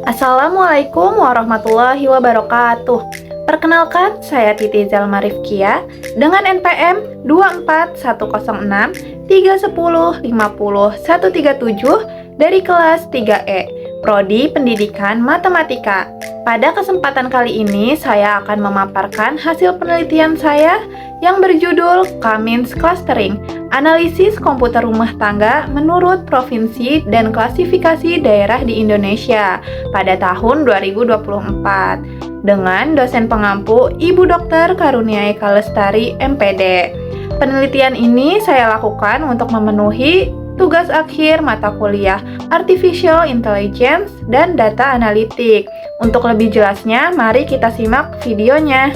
Assalamualaikum warahmatullahi wabarakatuh. Perkenalkan, saya Titi Zalma Rifkia dengan NPM 2410631050137 dari kelas 3E, Prodi Pendidikan Matematika. Pada kesempatan kali ini, saya akan memaparkan hasil penelitian saya yang berjudul Cummins Clustering, Analisis Komputer Rumah Tangga menurut Provinsi dan Klasifikasi Daerah di Indonesia pada tahun 2024 dengan dosen pengampu Ibu Dr. Karunia Eka Lestari, MPD. Penelitian ini saya lakukan untuk memenuhi tugas akhir mata kuliah Artificial Intelligence dan Data Analitik. Untuk lebih jelasnya, mari kita simak videonya.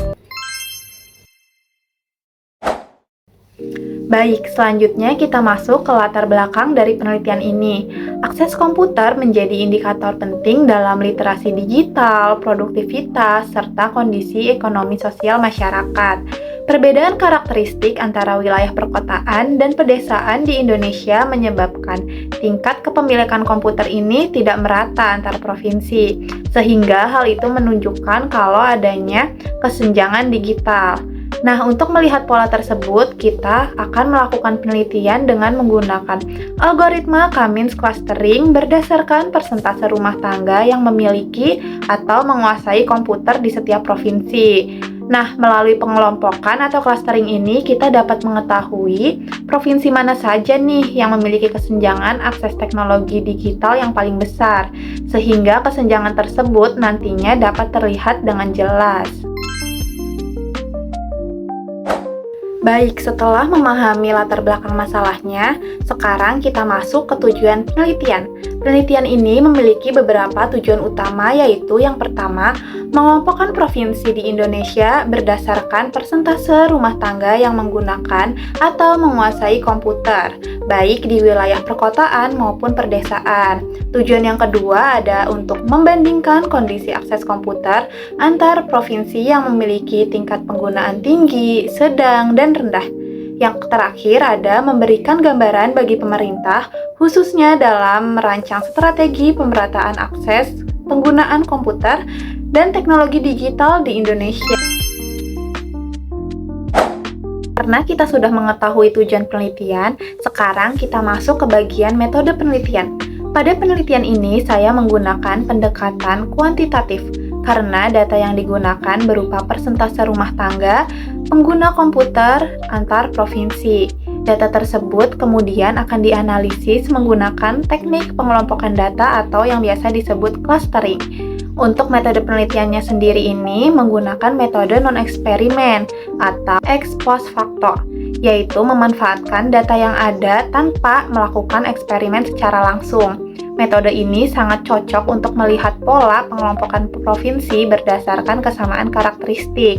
Baik, selanjutnya kita masuk ke latar belakang dari penelitian ini. Akses komputer menjadi indikator penting dalam literasi digital, produktivitas, serta kondisi ekonomi sosial masyarakat. Perbedaan karakteristik antara wilayah perkotaan dan pedesaan di Indonesia menyebabkan tingkat kepemilikan komputer ini tidak merata antar provinsi, sehingga hal itu menunjukkan kalau adanya kesenjangan digital. Nah, untuk melihat pola tersebut, kita akan melakukan penelitian dengan menggunakan algoritma Cummins Clustering berdasarkan persentase rumah tangga yang memiliki atau menguasai komputer di setiap provinsi. Nah, melalui pengelompokan atau clustering ini, kita dapat mengetahui provinsi mana saja nih yang memiliki kesenjangan akses teknologi digital yang paling besar, sehingga kesenjangan tersebut nantinya dapat terlihat dengan jelas. Baik, setelah memahami latar belakang masalahnya, sekarang kita masuk ke tujuan penelitian. Penelitian ini memiliki beberapa tujuan utama, yaitu yang pertama, mengelompokkan provinsi di Indonesia berdasarkan persentase rumah tangga yang menggunakan atau menguasai komputer, baik di wilayah perkotaan maupun perdesaan. Tujuan yang kedua ada untuk membandingkan kondisi akses komputer antar provinsi yang memiliki tingkat penggunaan tinggi, sedang, dan rendah. Yang terakhir ada memberikan gambaran bagi pemerintah, khususnya dalam merancang strategi pemerataan akses penggunaan komputer dan teknologi digital di Indonesia. Karena kita sudah mengetahui tujuan penelitian, sekarang kita masuk ke bagian metode penelitian. Pada penelitian ini, saya menggunakan pendekatan kuantitatif, karena data yang digunakan berupa persentase rumah tangga pengguna komputer antar provinsi. Data tersebut kemudian akan dianalisis menggunakan teknik pengelompokan data atau yang biasa disebut clustering. Untuk metode penelitiannya sendiri ini menggunakan metode non-eksperimen atau ex post facto, yaitu memanfaatkan data yang ada tanpa melakukan eksperimen secara langsung. Metode ini sangat cocok untuk melihat pola pengelompokan provinsi berdasarkan kesamaan karakteristik.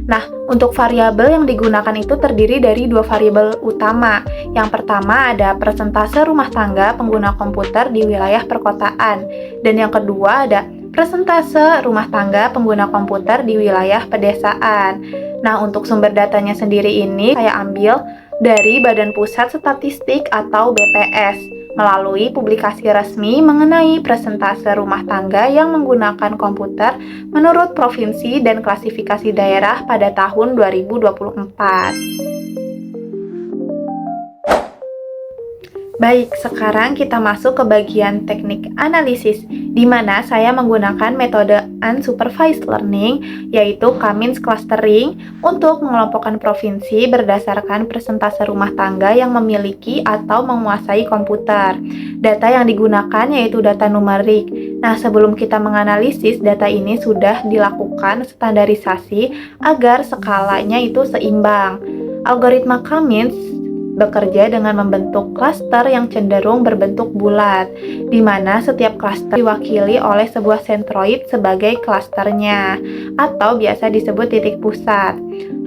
Nah, untuk variabel yang digunakan itu terdiri dari dua variabel utama. Yang pertama ada persentase rumah tangga pengguna komputer di wilayah perkotaan, dan yang kedua ada persentase rumah tangga pengguna komputer di wilayah pedesaan. Nah, untuk sumber datanya sendiri ini saya ambil dari Badan Pusat Statistik atau BPS melalui publikasi resmi mengenai persentase rumah tangga yang menggunakan komputer menurut provinsi dan klasifikasi daerah pada tahun 2024. Baik, sekarang kita masuk ke bagian teknik analisis, di mana saya menggunakan metode unsupervised learning, yaitu Cummins Clustering, untuk mengelompokkan provinsi berdasarkan persentase rumah tangga yang memiliki atau menguasai komputer. Data yang digunakan yaitu data numerik. Nah, sebelum kita menganalisis, data ini sudah dilakukan standarisasi agar skalanya itu seimbang. Algoritma Cummins bekerja dengan membentuk klaster yang cenderung berbentuk bulat, di mana setiap klaster diwakili oleh sebuah sentroid sebagai klasternya, atau biasa disebut titik pusat.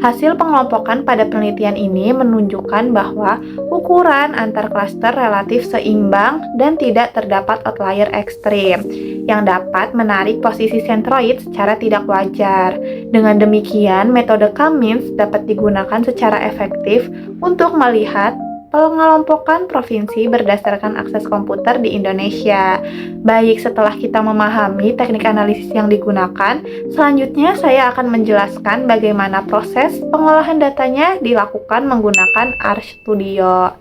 Hasil pengelompokan pada penelitian ini menunjukkan bahwa ukuran antar klaster relatif seimbang dan tidak terdapat outlier ekstrim yang dapat menarik posisi sentroid secara tidak wajar. Dengan demikian, metode Cummins dapat digunakan secara efektif untuk melihat pengelompokan provinsi berdasarkan akses komputer di Indonesia. Baik, setelah kita memahami teknik analisis yang digunakan, selanjutnya saya akan menjelaskan bagaimana proses pengolahan datanya dilakukan menggunakan RStudio.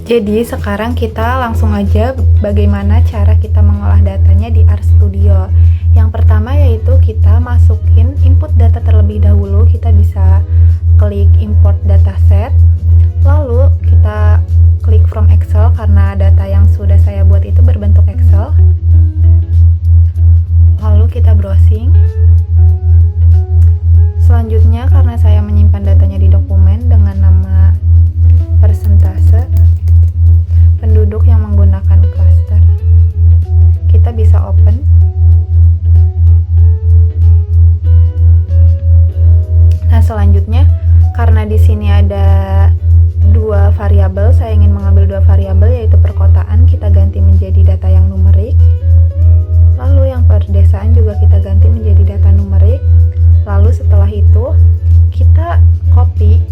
Jadi sekarang kita langsung aja bagaimana cara kita mengolah datanya di RStudio. Yang pertama yaitu kita masukin input data terlebih dahulu. Kita bisa klik import dataset, lalu kita klik from Excel karena data yang sudah saya buat itu berbentuk Excel. Lalu kita browsing. Selanjutnya karena saya menyimpan datanya di dokumen dengan nama persentase penduduk yang menggunakan klaster, kita bisa open. Nah, selanjutnya karena di sini ada dua variabel, saya ingin mengambil dua variabel yaitu perkotaan, kita ganti menjadi data yang numerik. Lalu yang perdesaan juga kita ganti menjadi data numerik. Lalu setelah itu kita copy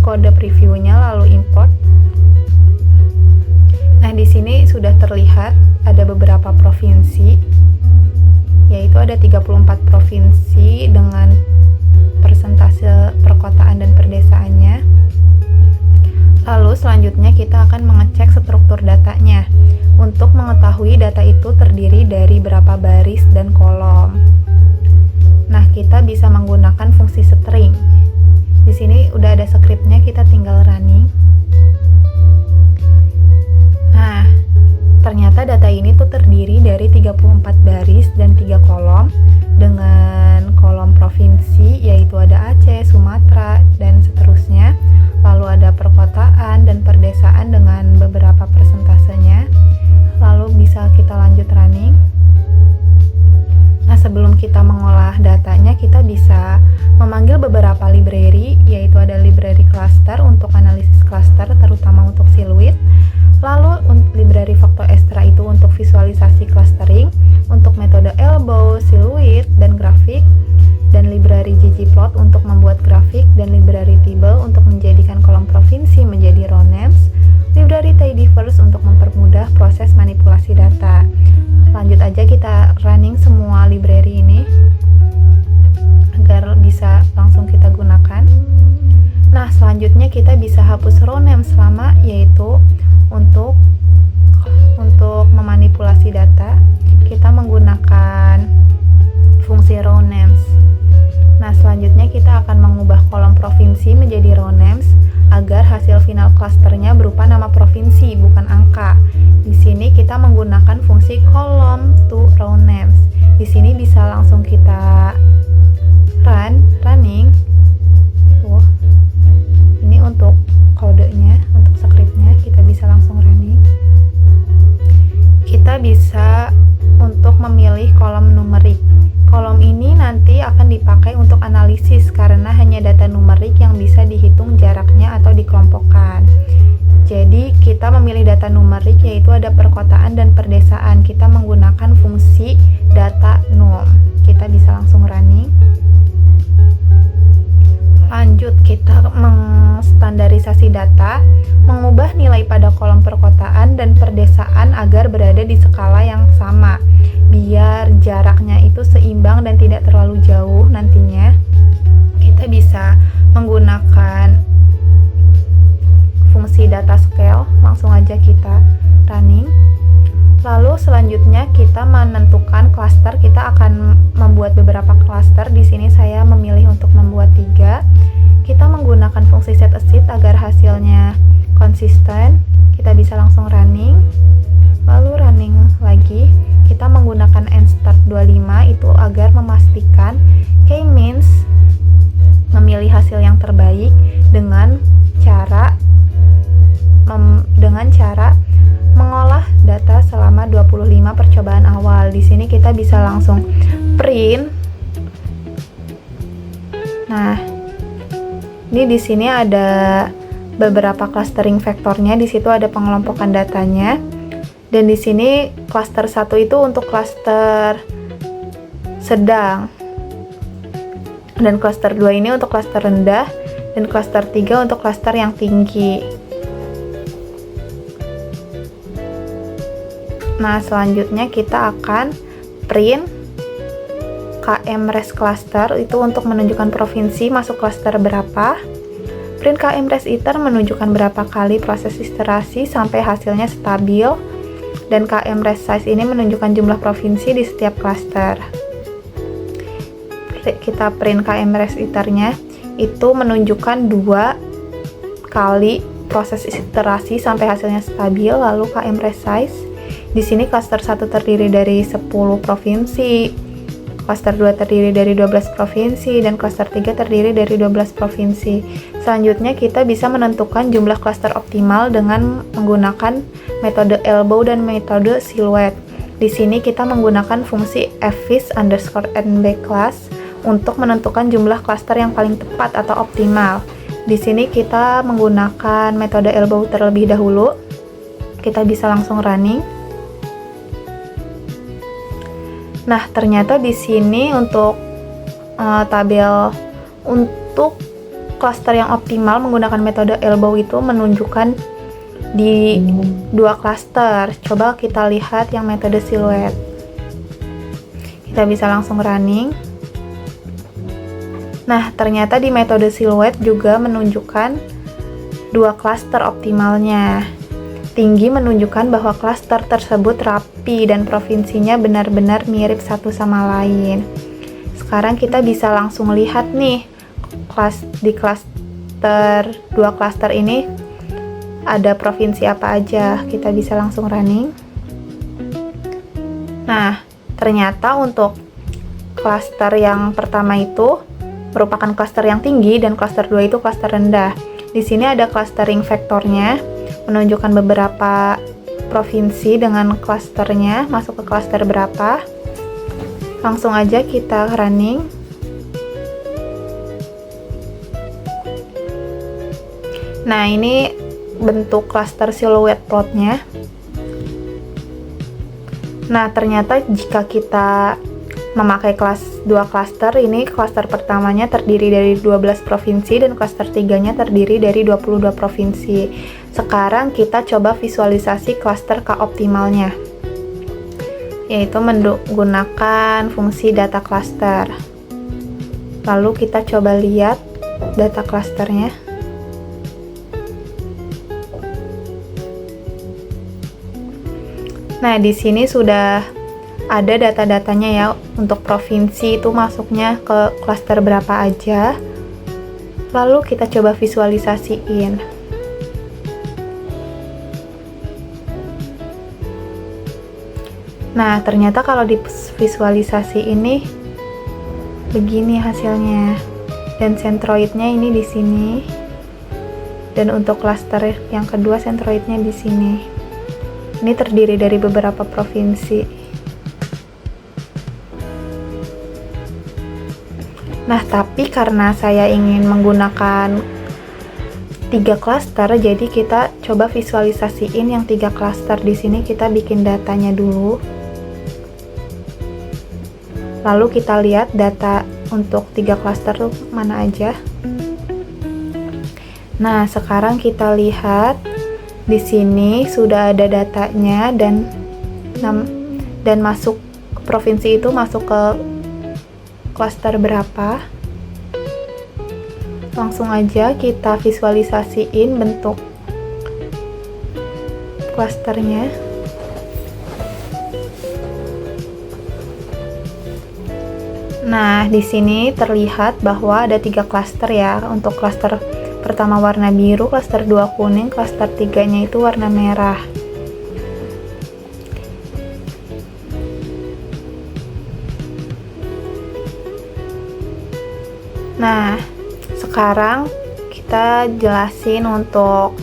kode previewnya lalu import. Nah, di sini sudah terlihat ada beberapa provinsi, yaitu ada 34 provinsi dengan persentase perkotaan dan perdesaannya. Lalu selanjutnya kita akan mengecek struktur datanya untuk mengetahui data itu terdiri dari berapa baris dan kolom. Nah, kita bisa menggunakan fungsi string. Di sini udah ada skripnya, kita tinggal running. Nah, ternyata data ini tuh terdiri dari 34 baris dan 3 kolom dengan kolom provinsi yaitu ada Aceh, Sumatera, dan seterusnya. Lalu ada perkotaan dan perdesaan dengan beberapa persentasenya. Lalu bisa kita lanjut running. Nah, sebelum kita mengolah datanya, kita bisa memanggil beberapa library, yaitu ada library cluster untuk analisis cluster, terutama untuk siluet. Lalu library Facto Extra itu untuk visualisasi clustering, untuk metode elbow, siluet, dan grafik. Dan library ggplot untuk membuat grafik, dan library table untuk menjadikan kolom provinsi menjadi row names. Library tidyverse untuk mempermudah proses manipulasi data. Lanjut aja kita running semua library ini agar bisa langsung kita gunakan. Nah, selanjutnya kita bisa hapus row names lama, yaitu untuk memanipulasi data kita menggunakan fungsi row names. Nah, selanjutnya kita akan mengubah kolom provinsi menjadi row names agar hasil final klasternya berupa nama provinsi, bukan angka. Di sini kita menggunakan fungsi column to row names. Di sini bisa langsung kita running. Tuh. Ini untuk kodenya, untuk scriptnya kita bisa langsung running. Kita bisa untuk memilih kolom numerik. Kolom ini nanti akan dipakai untuk analisis karena hanya data numerik yang bisa dihitung jaraknya atau dikelompokkan. Jadi kita memilih data numerik yaitu ada perkotaan dan perdesaan. Kita menggunakan fungsi data num. Kita bisa langsung running. Lanjut, kita mengstandarisasi data, mengubah nilai pada kolom perkotaan dan perdesaan agar berada di skala yang sama, biar jaraknya itu seimbang dan tidak terlalu jauh nantinya. Kita bisa menggunakan fungsi data scale, langsung aja kita running. Lalu selanjutnya kita menentukan klaster. Kita akan membuat beberapa klaster. Di sini saya memilih untuk membuat 3. Kita menggunakan fungsi set aside agar hasilnya konsisten. Kita bisa langsung running. Lalu running lagi. Kita menggunakan start 25 itu agar memastikan k-means memilih hasil yang terbaik dengan cara mengolah data selama 25 percobaan awal. Di sini kita bisa langsung print. Nah, ini di sini ada beberapa clustering vektornya. Di situ ada pengelompokan datanya. Dan di sini cluster 1 itu untuk cluster sedang. Dan klaster 2 ini untuk klaster rendah, dan klaster 3 untuk klaster yang tinggi. Nah, selanjutnya kita akan print KM-RES cluster, itu untuk menunjukkan provinsi masuk klaster berapa. Print KM-RES ITER menunjukkan berapa kali proses iterasi sampai hasilnya stabil. Dan KM-RES size ini menunjukkan jumlah provinsi di setiap klaster. Kita print KM-RES ITER-nya, itu menunjukkan 2 kali proses iterasi sampai hasilnya stabil. Lalu KM-RES size, di sini klaster 1 terdiri dari 10 provinsi, klaster 2 terdiri dari 12 provinsi, dan klaster 3 terdiri dari 12 provinsi. Selanjutnya kita bisa menentukan jumlah klaster optimal dengan menggunakan metode elbow dan metode silhouette. Di sini kita menggunakan fungsi fvis_nbclass untuk menentukan jumlah klaster yang paling tepat atau optimal. Di sini kita menggunakan metode elbow terlebih dahulu. Kita bisa langsung running. Nah, ternyata di sini untuk tabel untuk klaster yang optimal menggunakan metode elbow itu menunjukkan di 2 klaster. Coba kita lihat yang metode silhouette. Kita bisa langsung running. Nah, ternyata di metode silhouette juga menunjukkan 2 klaster optimalnya. Tinggi menunjukkan bahwa klaster tersebut rapi dan provinsinya benar-benar mirip satu sama lain. Sekarang kita bisa langsung lihat nih, di klaster 2 klaster ini ada provinsi apa aja. Kita bisa langsung running. Nah, ternyata untuk klaster yang pertama itu merupakan klaster yang tinggi dan klaster 2 itu klaster rendah. Di sini ada clustering vektornya, menunjukkan beberapa provinsi dengan klasternya masuk ke klaster berapa. Langsung aja kita running. Nah, ini bentuk klaster silhouette plotnya. Nah, ternyata jika kita memakai kelas 2 klaster, ini klaster pertamanya terdiri dari 12 provinsi dan klaster 3-nya terdiri dari 22 provinsi. Sekarang kita coba visualisasi klaster K optimalnya, yaitu menggunakan fungsi data cluster. Lalu kita coba lihat data clusternya. Nah, di sini sudah ada data-datanya ya, untuk provinsi itu masuknya ke klaster berapa aja. Lalu kita coba visualisasiin. Nah, ternyata kalau di visualisasi ini begini hasilnya. Dan sentroidnya ini di sini. Dan untuk klaster yang kedua sentroidnya di sini. Ini terdiri dari beberapa provinsi. Nah, tapi karena saya ingin menggunakan 3 klaster, jadi kita coba visualisasiin yang 3 klaster. Di sini kita bikin datanya dulu. Lalu kita lihat data untuk 3 klaster tuh mana aja. Nah, sekarang kita lihat di sini sudah ada datanya dan masuk provinsi itu masuk ke klaster berapa. Langsung aja kita visualisasiin bentuk klasternya. Nah, di sini terlihat bahwa ada 3 klaster ya. Untuk klaster pertama warna biru, klaster 2 kuning, klaster 3-nya itu warna merah. Nah, sekarang kita jelasin untuk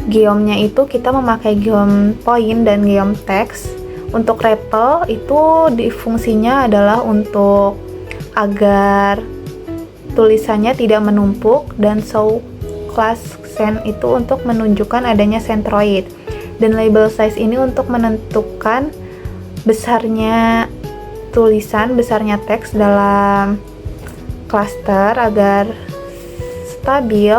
geomnya itu kita memakai geom point dan geom text. Untuk REPL itu fungsinya adalah untuk agar tulisannya tidak menumpuk, dan show class cent itu untuk menunjukkan adanya centroid, dan label size ini untuk menentukan besarnya tulisan besarnya teks dalam klaster agar stabil.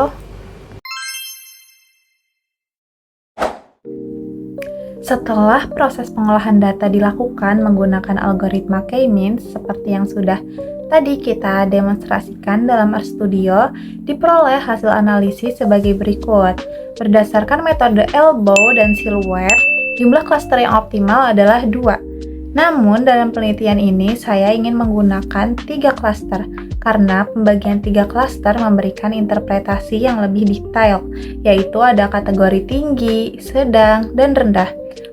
Setelah proses pengolahan data dilakukan menggunakan algoritma K-means seperti yang sudah tadi kita demonstrasikan dalam RStudio, diperoleh hasil analisis sebagai berikut. Berdasarkan metode elbow dan silhouette, jumlah klaster yang optimal adalah 2. Namun, dalam penelitian ini saya ingin menggunakan 3 klaster, karena pembagian 3 klaster memberikan interpretasi yang lebih detail, yaitu ada kategori tinggi, sedang, dan rendah.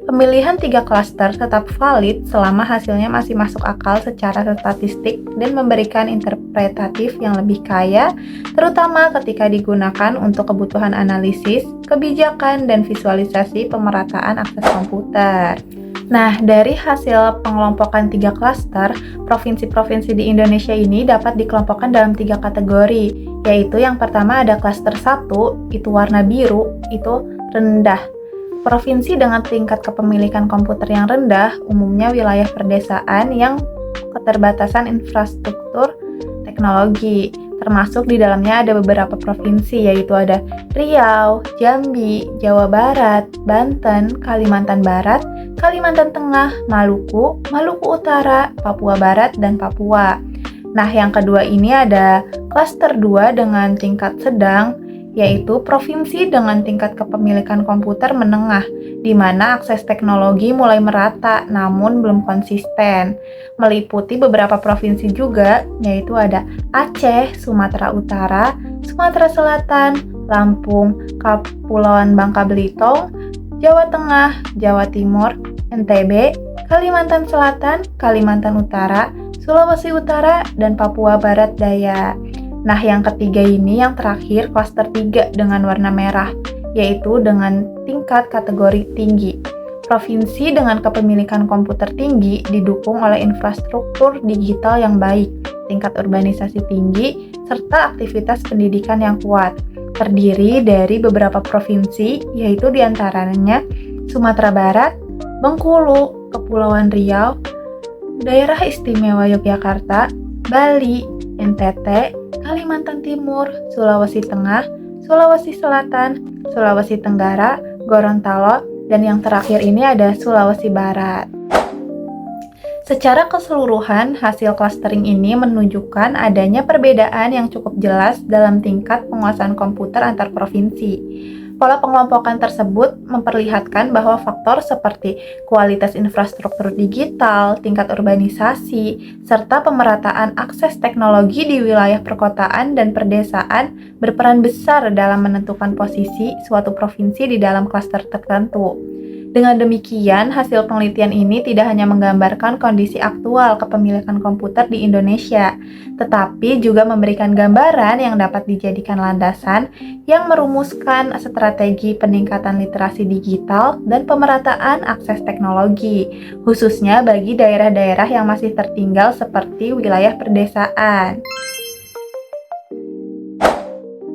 Pemilihan 3 klaster tetap valid selama hasilnya masih masuk akal secara statistik dan memberikan interpretatif yang lebih kaya, terutama ketika digunakan untuk kebutuhan analisis, kebijakan, dan visualisasi pemerataan akses komputer. Nah, dari hasil pengelompokan 3 klaster, provinsi-provinsi di Indonesia ini dapat dikelompokkan dalam 3 kategori, yaitu yang pertama ada klaster 1, itu warna biru, itu rendah. Provinsi dengan tingkat kepemilikan komputer yang rendah, umumnya wilayah perdesaan yang keterbatasan infrastruktur teknologi. Termasuk di dalamnya ada beberapa provinsi, yaitu ada Riau, Jambi, Jawa Barat, Banten, Kalimantan Barat, Kalimantan Tengah, Maluku, Maluku Utara, Papua Barat, dan Papua. Nah, yang kedua ini ada klaster 2 dengan tingkat sedang, yaitu provinsi dengan tingkat kepemilikan komputer menengah, di mana akses teknologi mulai merata namun belum konsisten. Meliputi beberapa provinsi juga, yaitu ada Aceh, Sumatera Utara, Sumatera Selatan, Lampung, Kepulauan Bangka Belitung, Jawa Tengah, Jawa Timur, NTB, Kalimantan Selatan, Kalimantan Utara, Sulawesi Utara, dan Papua Barat Daya. Nah, yang ketiga ini yang terakhir klaster 3 dengan warna merah, yaitu dengan tingkat kategori tinggi. Provinsi dengan kepemilikan komputer tinggi didukung oleh infrastruktur digital yang baik, tingkat urbanisasi tinggi, serta aktivitas pendidikan yang kuat. Terdiri dari beberapa provinsi, yaitu diantaranya Sumatera Barat, Bengkulu, Kepulauan Riau, Daerah Istimewa Yogyakarta, Bali, NTT, Kalimantan Timur, Sulawesi Tengah, Sulawesi Selatan, Sulawesi Tenggara, Gorontalo, dan yang terakhir ini ada Sulawesi Barat. Secara keseluruhan, hasil clustering ini menunjukkan adanya perbedaan yang cukup jelas dalam tingkat penguasaan komputer antar provinsi. Pola pengelompokan tersebut memperlihatkan bahwa faktor seperti kualitas infrastruktur digital, tingkat urbanisasi, serta pemerataan akses teknologi di wilayah perkotaan dan perdesaan berperan besar dalam menentukan posisi suatu provinsi di dalam klaster tertentu. Dengan demikian, hasil penelitian ini tidak hanya menggambarkan kondisi aktual kepemilikan komputer di Indonesia, tetapi juga memberikan gambaran yang dapat dijadikan landasan yang merumuskan strategi peningkatan literasi digital dan pemerataan akses teknologi, khususnya bagi daerah-daerah yang masih tertinggal seperti wilayah perdesaan.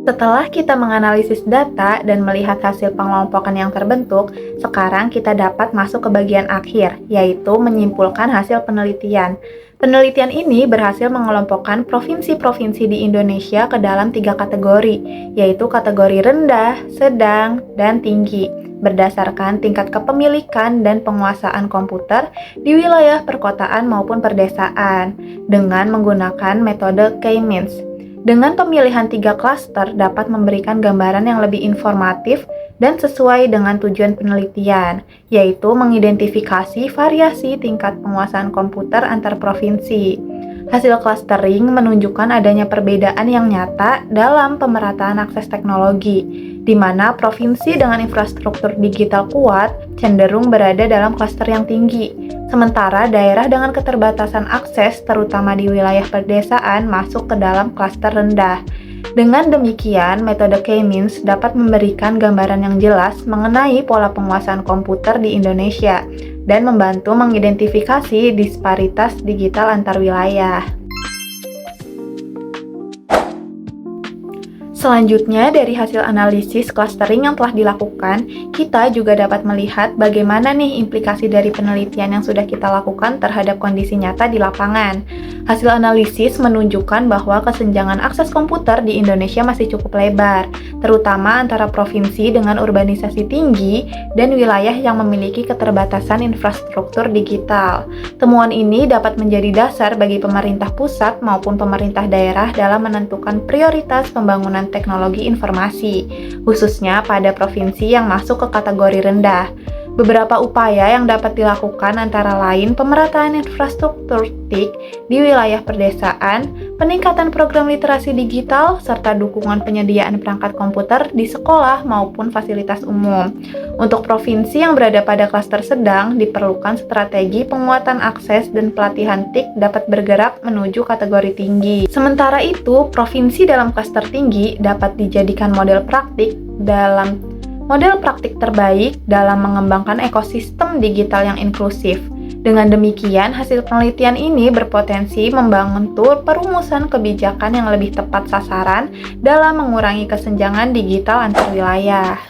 Setelah kita menganalisis data dan melihat hasil pengelompokan yang terbentuk, sekarang kita dapat masuk ke bagian akhir, yaitu menyimpulkan hasil penelitian. Penelitian ini berhasil mengelompokkan provinsi-provinsi di Indonesia ke dalam 3 kategori, yaitu kategori rendah, sedang, dan tinggi, berdasarkan tingkat kepemilikan dan penguasaan komputer di wilayah perkotaan maupun perdesaan, dengan menggunakan metode K-means. Dengan pemilihan 3 klaster dapat memberikan gambaran yang lebih informatif dan sesuai dengan tujuan penelitian, yaitu mengidentifikasi variasi tingkat penguasaan komputer antar provinsi. Hasil clustering menunjukkan adanya perbedaan yang nyata dalam pemerataan akses teknologi, di mana provinsi dengan infrastruktur digital kuat cenderung berada dalam klaster yang tinggi, sementara daerah dengan keterbatasan akses, terutama di wilayah pedesaan, masuk ke dalam klaster rendah. Dengan demikian, metode K-means dapat memberikan gambaran yang jelas mengenai pola penguasaan komputer di Indonesia dan membantu mengidentifikasi disparitas digital antar wilayah. Selanjutnya, dari hasil analisis clustering yang telah dilakukan, kita juga dapat melihat bagaimana nih implikasi dari penelitian yang sudah kita lakukan terhadap kondisi nyata di lapangan. Hasil analisis menunjukkan bahwa kesenjangan akses komputer di Indonesia masih cukup lebar, terutama antara provinsi dengan urbanisasi tinggi dan wilayah yang memiliki keterbatasan infrastruktur digital. Temuan ini dapat menjadi dasar bagi pemerintah pusat maupun pemerintah daerah dalam menentukan prioritas pembangunan teknologi informasi, khususnya pada provinsi yang masuk ke kategori rendah. Beberapa upaya yang dapat dilakukan antara lain pemerataan infrastruktur TIK di wilayah perdesaan, peningkatan program literasi digital, serta dukungan penyediaan perangkat komputer di sekolah maupun fasilitas umum. Untuk provinsi yang berada pada klaster sedang, diperlukan strategi penguatan akses dan pelatihan TIK dapat bergerak menuju kategori tinggi. Sementara itu, provinsi dalam klaster tinggi dapat dijadikan model praktik terbaik dalam mengembangkan ekosistem digital yang inklusif. Dengan demikian, hasil penelitian ini berpotensi membangun perumusan kebijakan yang lebih tepat sasaran dalam mengurangi kesenjangan digital antar wilayah.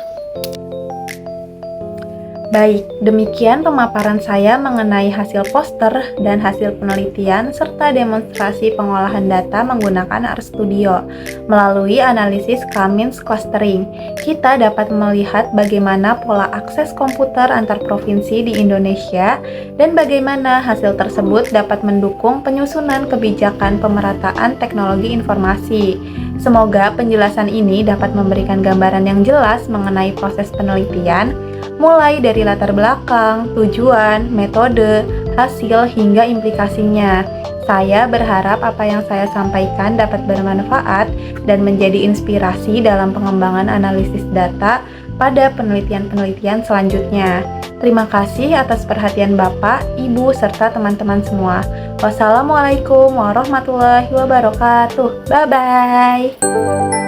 Baik, demikian pemaparan saya mengenai hasil poster dan hasil penelitian serta demonstrasi pengolahan data menggunakan RStudio. Melalui analisis Cummins clustering, kita dapat melihat bagaimana pola akses komputer antar provinsi di Indonesia dan bagaimana hasil tersebut dapat mendukung penyusunan kebijakan pemerataan teknologi informasi. Semoga penjelasan ini dapat memberikan gambaran yang jelas mengenai proses penelitian, mulai dari latar belakang, tujuan, metode, hasil, hingga implikasinya. Saya berharap apa yang saya sampaikan dapat bermanfaat dan menjadi inspirasi dalam pengembangan analisis data pada penelitian-penelitian selanjutnya. Terima kasih atas perhatian Bapak, Ibu, serta teman-teman semua. Wassalamualaikum warahmatullahi wabarakatuh. Bye-bye.